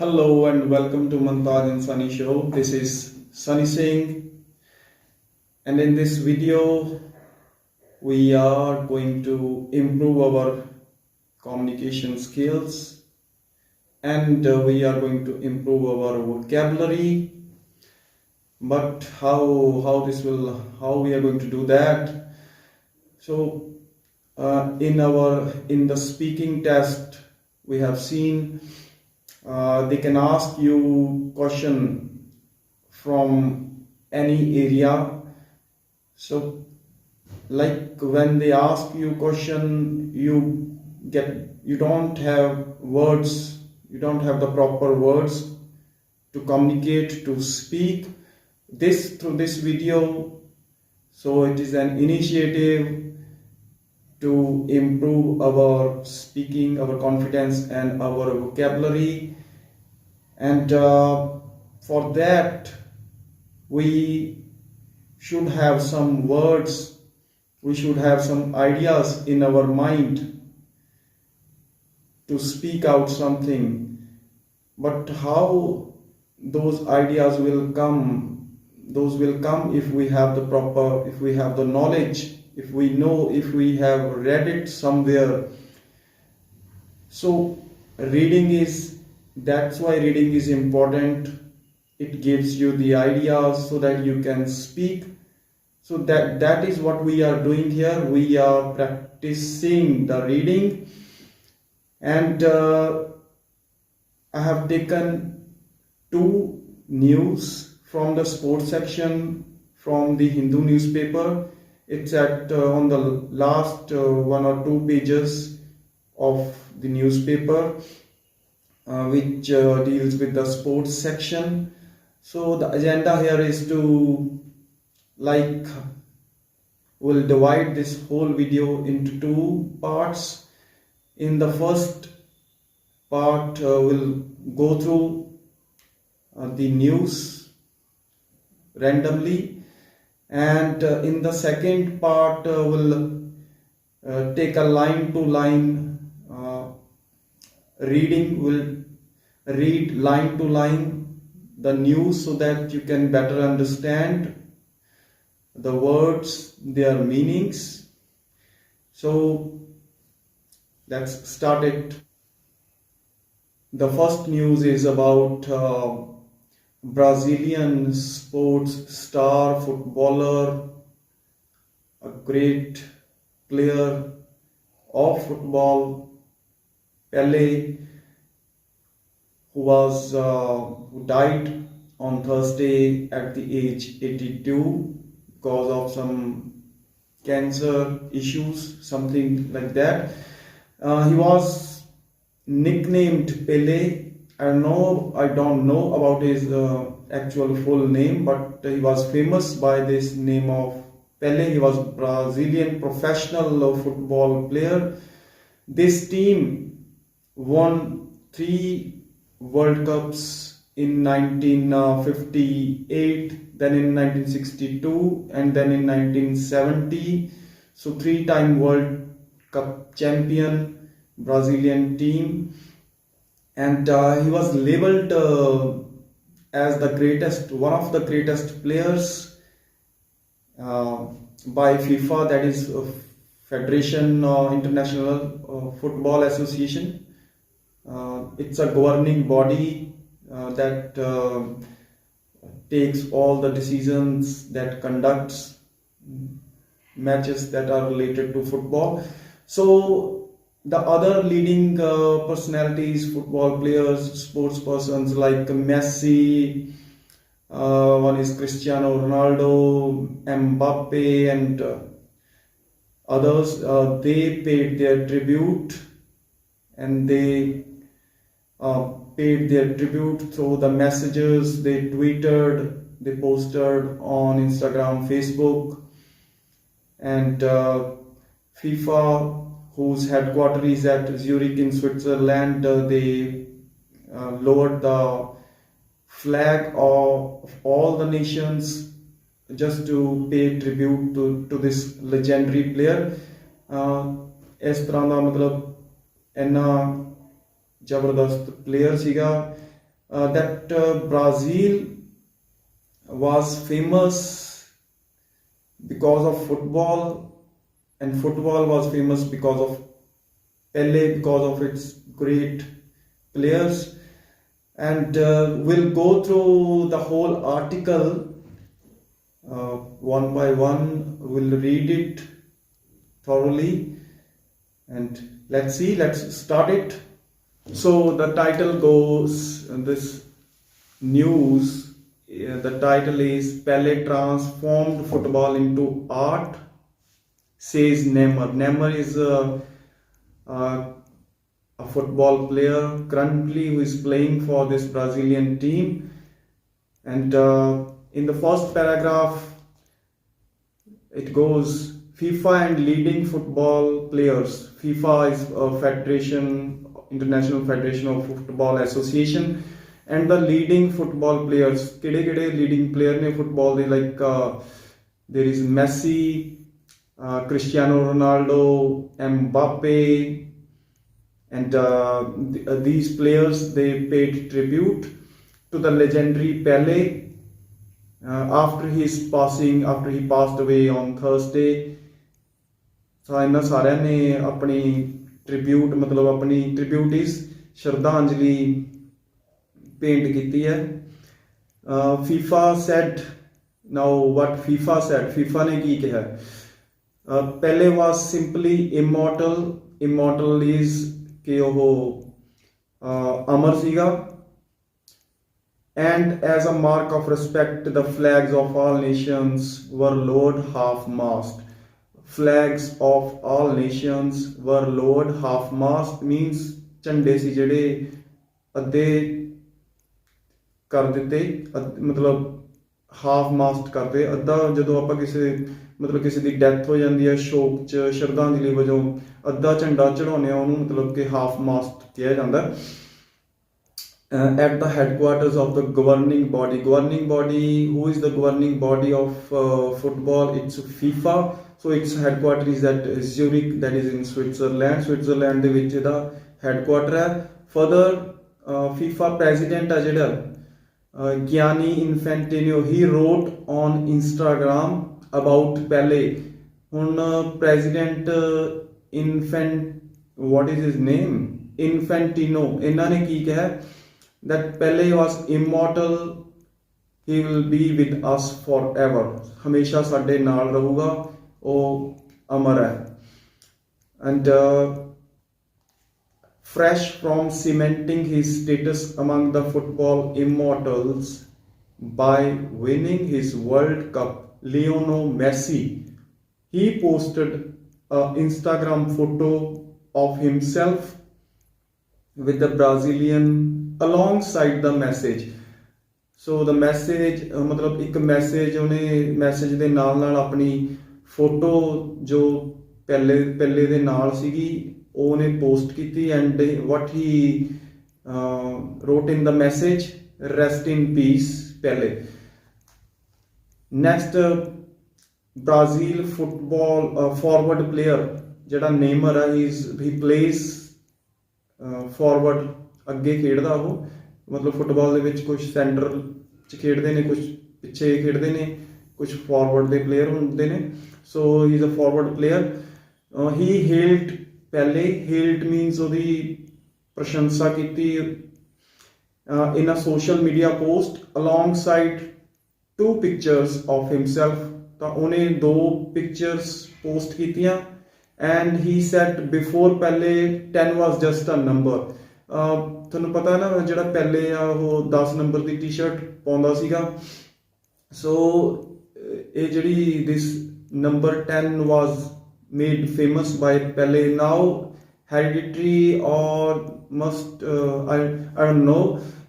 Hello and welcome to Mantaj and Sunny Show. This is Sunny Singh, and in this video, we are going to improve our communication skills and we are going to improve our vocabulary. But how we are going to do that? So, in the speaking test, we have seen they can ask you question from any area. So like when they ask you question, you don't have words, you don't have the proper words to communicate, to speak this through this video. So it is an initiative to improve our speaking, our confidence, and our vocabulary. And for that, we should have some words, we should have some ideas in our mind to speak out something. But how those ideas will come? Those will come if we have the proper, if we have the knowledge, if we know, if we have read it somewhere. So that's why reading is important. It gives you the ideas so that you can speak. So that is what we are doing here. We are practicing the reading, and I have taken two news from the sports section from the Hindu newspaper. It's at on the last one or two pages of the newspaper, which deals with the sports section. So the agenda here is to we'll divide this whole video into two parts. In the first part, we'll go through the news randomly, and in the second part, we'll take a line to line reading. We'll read line to line the news so that you can better understand the words, their meanings. So let's start it. The first news is about Brazilian sports star footballer, a great player of football, Pele, who died on Thursday at the age 82 because of some cancer issues, something like that. He was nicknamed Pele. I don't know about his actual full name, but he was famous by this name of Pele. He was a Brazilian professional football player. This team won 3 World Cups in 1958, then in 1962, and then in 1970. So 3-time World Cup champion Brazilian team. And he was labeled as one of the greatest players by FIFA, that is Federation International Football Association. It's a governing body that takes all the decisions, that conducts matches that are related to football. So the other leading personalities, football players, sports persons like Messi, one is Cristiano Ronaldo, Mbappe, and others, they paid their tribute, and they paid their tribute through the messages they tweeted, they posted on Instagram, Facebook, and FIFA, whose headquarters is at Zurich in Switzerland, they lowered the flag of all the nations just to pay tribute to this legendary player. ਇਸ ਤਰ੍ਹਾਂ ਦਾ ਮਤਲਬ ਇੰਨਾ ਜ਼ਬਰਦਸਤ player ਸੀਗਾ that Brazil was famous because of football, and football was famous because of Pele, because of its great players. And we'll go through the whole article one by one. We'll read it thoroughly, and let's start it. So the title goes, this news, the title is Pele transformed football into art, says Neymar. Neymar is a football player currently who is playing for this Brazilian team. And in the first paragraph, it goes, FIFA and leading football players. FIFA is a federation, International Federation of Football Association, and the leading football players. Kede leading player ne football they like there is Messi, Cristiano Ronaldo, Mbappe, and these players, they paid tribute to the legendary Pele after he passed away on Thursday. So ਇਹਨਾਂ ਸਾਰਿਆਂ ਨੇ ਆਪਣੀ tribute ਮਤਲਬ ਆਪਣੀ ਟ੍ਰਿਬਿਊਟਿਸ ਸ਼ਰਧਾਂਜਲੀ paint ਕੀਤੀ ਹੈ. FIFA said, now what FIFA said, FIFA ਨੇ ਕੀ ਕਿਹਾ? Pele was simply immortal. Immortal is ਕਿ ਉਹ ਅਮਰ ਸੀਗਾ. And as a mark of respect, the flags of all nations were lowered half-mast. Flags of all nations were lowered half-mast means ਝੰਡੇ ਸੀ ਜਿਹੜੇ ਅੱਧੇ ਕਰ ਦਿੱਤੇ, ਮਤਲਬ ਹਾਫ ਮਾਸਟ ਕਰਦੇ. ਅੱਧਾ ਜਦੋਂ ਆਪਾਂ ਕਿਸੇ ਦੀ ਡੈਥ ਹੋ ਜਾਂਦੀ ਹੈ, ਸ਼ੋਕ 'ਚ ਸ਼ਰਧਾਂਜਲੀ ਵਜੋਂ ਅੱਧਾ ਝੰਡਾ ਚੜਾਉਂਦੇ ਆ, ਉਹਨੂੰ ਮਤਲਬ ਕਿ ਹਾਫ ਮਾਸਟ ਕਿਹਾ ਜਾਂਦਾ. At the headquarters of the governing body, who is the governing body of football? It's FIFA. So its headquarters is at Zurich, that is in Switzerland ਦੇ ਵਿੱਚ ਇਹਦਾ headquarter ਹੈ. Further FIFA president ਆ ਜਿਹੜਾ Gianni Infantino, he wrote on Instagram about Pele. ਹੁਣ president what is his name? Infantino, ਇਹਨਾਂ ਨੇ ਕੀ ਕਿਹਾ? That Pele was immortal, he will be with us forever. ਹਮੇਸ਼ਾ ਸਾਡੇ ਨਾਲ ਰਹੂਗਾ, ਉਹ ਅਮਰ ਹੈ. And fresh from cementing his status among the football immortals by winning his World Cup, Lionel Messi, he posted an Instagram photo of himself with the Brazilian alongside the message. So the message ਮਤਲਬ ਇੱਕ message ਦੇ ਨਾਲ ਆਪਣੀ photo ਜੋ ਪਹਿਲੇ ਦੇ ਨਾਲ ਸੀਗੀ ਉਹਨੇ ਪੋਸਟ ਕੀਤੀ. And what he wrote in the message, rest in peace Pele. Next, Brazil football forward player ਜਿਹੜਾ ਨੇਮਰ ਹੈ, he plays forward, ਅੱਗੇ ਖੇਡਦਾ ਉਹ, ਮਤਲਬ ਫੁੱਟਬਾਲ ਦੇ ਵਿੱਚ ਕੁਝ ਸੈਂਟਰ 'ਚ ਖੇਡਦੇ ਨੇ, ਕੁਝ ਪਿੱਛੇ ਖੇਡਦੇ ਨੇ, ਕੁਝ ਫਾਰਵਰਡ ਦੇ ਪਲੇਅਰ ਹੁੰਦੇ ਨੇ. So he is a forward player. He hailed Pele. Hailed means ਉਹਦੀ ਪ੍ਰਸ਼ੰਸਾ ਕੀਤੀ in a social media post alongside 2 pictures of himself. ਤਾਂ ਉਹਨੇ 2 pictures ਪੋਸਟ ਕੀਤੀਆਂ. And he said before Pele 10 was just a number. ਤੁਹਾਨੂੰ ਪਤਾ ਨਾ ਜਿਹੜਾ ਪਹਿਲੇ ਆ ਉਹ 10 ਨੰਬਰ ਦੀ ਟੀ-ਸ਼ਰਟ ਪਾਉਂਦਾ ਸੀਗਾ. ਸੋ ਇਹ ਜਿਹੜੀ this number 10 was made famous by Pele. Now hereditary or must I don't know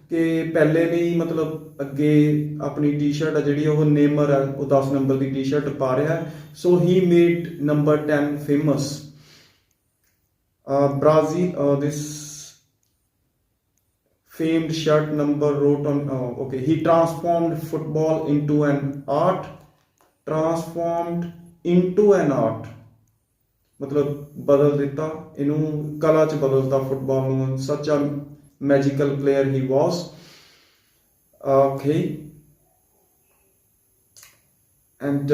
ਕਿ ਪਹਿਲੇ ਨਹੀਂ ਮਤਲਬ ਅੱਗੇ ਆਪਣੀ ਟੀ-ਸ਼ਰਟ ਆ ਜਿਹੜੀ ਉਹ ਨੇਮਰ ਹੈ ਉਹ 10 ਨੰਬਰ ਦੀ ਟੀ-ਸ਼ਰਟ ਪਾ ਰਿਹਾ. ਸੋ he made number 10 famous. Brazil this famed shirt number wrote on he transformed football into an art. ਮਤਲਬ ਬਦਲ ਦਿੱਤਾ ਇਹਨੂੰ, ਕਲਾ 'ਚ ਬਦਲਦਾ ਫੁੱਟਬਾਲ ਨੂੰ. such a magical player he was. Okay, and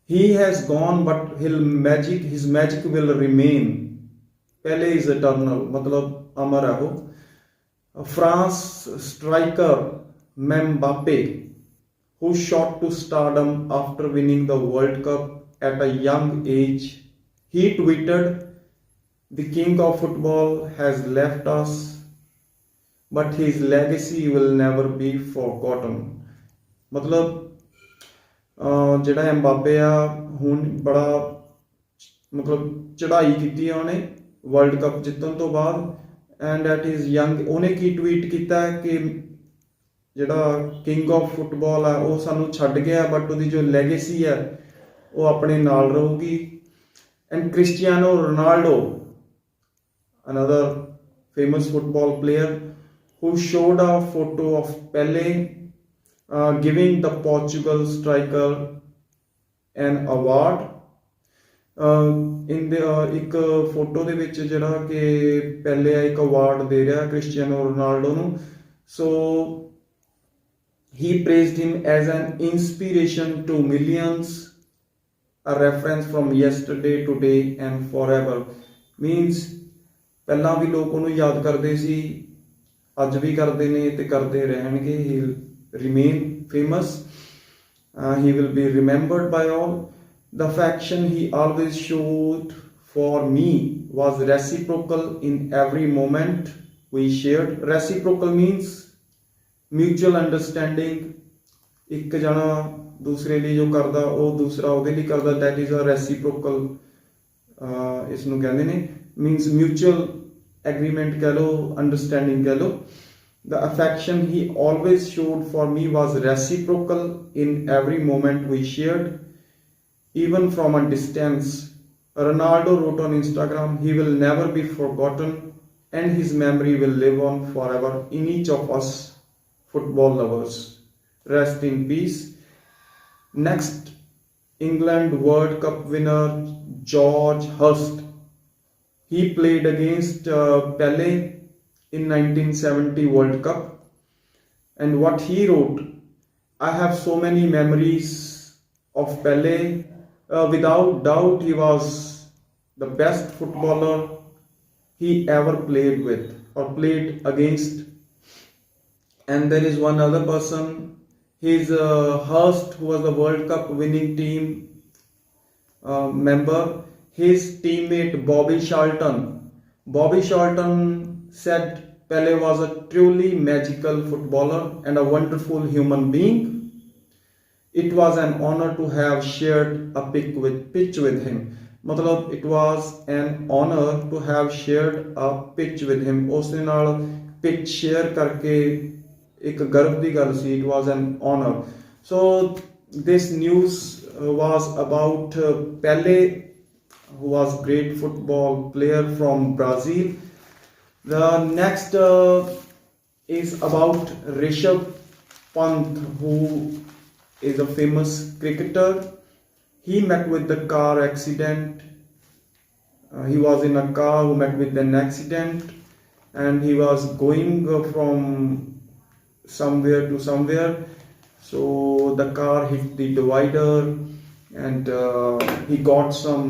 he has gone, but his magic will remain. Pele is eternal, मतलब अमर है वो. France striker Mbappe, who shot to stardom after winning the World Cup at a young age, he tweeted, "The king of football has left us, but his legacy will never be forgotten." मतलब ਜਿਹੜਾ ਐਮਬਾਪੇ ਆ ਹੁਣ ਬੜਾ ਮਤਲਬ ਚੜ੍ਹਾਈ ਕੀਤੀ ਆ ਉਹਨੇ ਵਰਲਡ ਕੱਪ ਜਿੱਤਣ ਤੋਂ ਬਾਅਦ ਐਂਡ ਐਟ ਹਿਜ਼ ਯੰਗ ਉਹਨੇ ਕੀ ਟਵੀਟ ਕੀਤਾ ਕਿ ਜਿਹੜਾ ਕਿੰਗ ਆਫ ਫੁੱਟਬਾਲ ਆ ਉਹ ਸਾਨੂੰ ਛੱਡ ਗਿਆ ਬਟ ਉਹਦੀ ਜੋ ਲੈਗੇਸੀ ਹੈ ਉਹ ਆਪਣੇ ਨਾਲ ਰਹੂਗੀ and Cristiano Ronaldo another famous football player who showed a photo of Pele giving the Portugal striker an award in the ਇੱਕ ਫੋਟੋ ਦੇ ਵਿੱਚ ਜਿਹੜਾ ਕਿ ਪਹਿਲੇ ਆ ਇੱਕ ਅਵਾਰਡ ਦੇ ਰਿਹਾ ਕ੍ਰਿਸਟੀਆਨੋ ਰੋਨਾਲਡੋ ਨੂੰ ਸੋ he praised him as an inspiration to millions, a reference from yesterday, today and forever. Means ਪਹਿਲਾਂ ਵੀ ਲੋਕ ਉਹਨੂੰ ਯਾਦ ਕਰਦੇ ਸੀ ਅੱਜ ਵੀ ਕਰਦੇ ਨੇ ਤੇ ਕਰਦੇ ਰਹਿਣਗੇ he will remain famous, he will be remembered by all. The affection he always showed for me was reciprocal in every moment we shared. Reciprocal means mutual understanding. ਇੱਕ ਜਣਾ ਦੂਸਰੇ ਲਈ ਜੋ ਕਰਦਾ ਉਹ ਦੂਸਰਾ ਉਹਦੇ ਲਈ ਕਰਦਾ that is a reciprocal ਇਸ ਨੂੰ ਕਹਿੰਦੇ ਨੇ means mutual agreement ਕਹਿ ਲਓ understanding ਕਹਿ ਲਓ. The affection he always showed for me was reciprocal in every moment we shared, even from a distance. Ronaldo wrote on Instagram, "He will never be forgotten and his memory will live on forever in each of us football lovers. Rest in peace." Next, England World Cup winner George Hurst. He played against Pele in 1970 World Cup, and what he wrote, "I have so many memories of Pele. Without doubt he was the best footballer he ever played with or played against." And there is one other person, he's Hurst, who was the World Cup winning team member. His teammate Bobby Charlton said Pele was a truly magical footballer and a wonderful human being. It was an honor to have shared a pitch with him. मतलब it was an honor to have shared a pitch with him. उसने नाल pitch share करके एक गर्व दी गल सी. It was an honor. So this news was about Pele, who was great football player from Brazil. The next is about Rishabh Pant, who is a famous cricketer. He met with the car accident. He was in a car who met with an accident and he was going from somewhere to somewhere. So the car hit the divider and he got some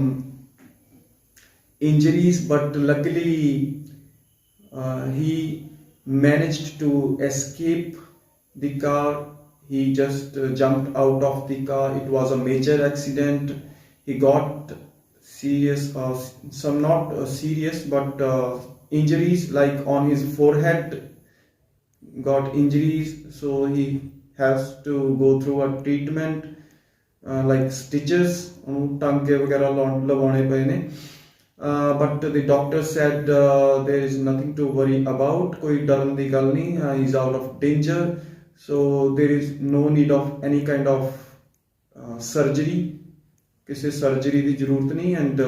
injuries, but luckily he managed to escape the car. He just jumped out of the car. It was a major accident. He got serious, some not serious, but injuries like on his forehead got injuries. So he has to go through a treatment like stitches. टांके वगैरह लगाने पए ने. But the doctor said there is nothing to worry about. कोई डरन दी गल नहीं. He is out of danger. So there is no need of any kind of surgery. किसी surgery दी जरूरत नहीं and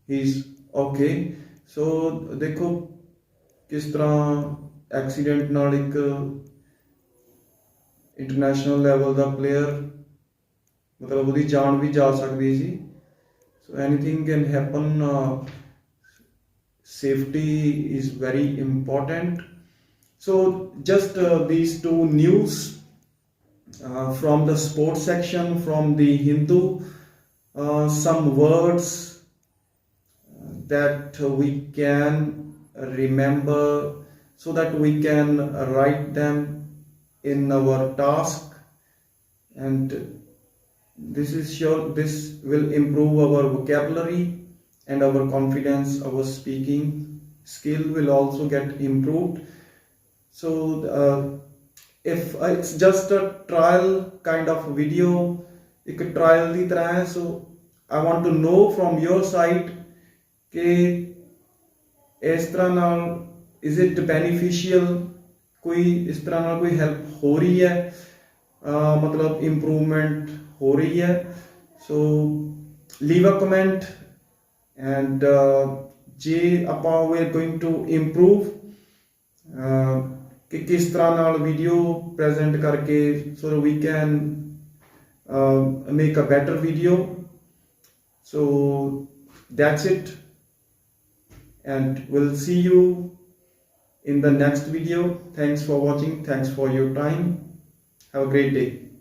he is okay. So देखो किस तरह accident नाल एक international level ਦਾ player मतलब ਉਹਦੀ जान भी जा सकती सी. So anything can happen. Safety is very important. So just these two news from the sports section from the Hindu, some words that we can remember so that we can write them in our task, and this is sure this will improve our vocabulary and our confidence. Our speaking skill will also get improved. So if it's just a trial kind of video, ਇੱਕ trial ਦੀ ਤਰ੍ਹਾਂ ਹੈ, so I want to know from your side ਕਿ ਇਸ ਤਰ੍ਹਾਂ ਨਾਲ is it beneficial, ਕੋਈ ਇਸ ਤਰ੍ਹਾਂ ਨਾਲ ਕੋਈ help ਹੋ ਰਹੀ ਹੈ, ਮਤਲਬ improvement ਹੋ ਰਹੀ ਹੈ. So leave a comment, and ਜੇ ਆਪਾਂ we are going to improve ਕਿ ਕਿਸ ਤਰ੍ਹਾਂ ਨਾਲ ਵੀਡੀਓ ਪ੍ਰੈਜ਼ੈਂਟ ਕਰਕੇ so we can make a better video. So that's it, and we'll see you in the next video. Thanks for watching. Thanks for your time. Have a great day.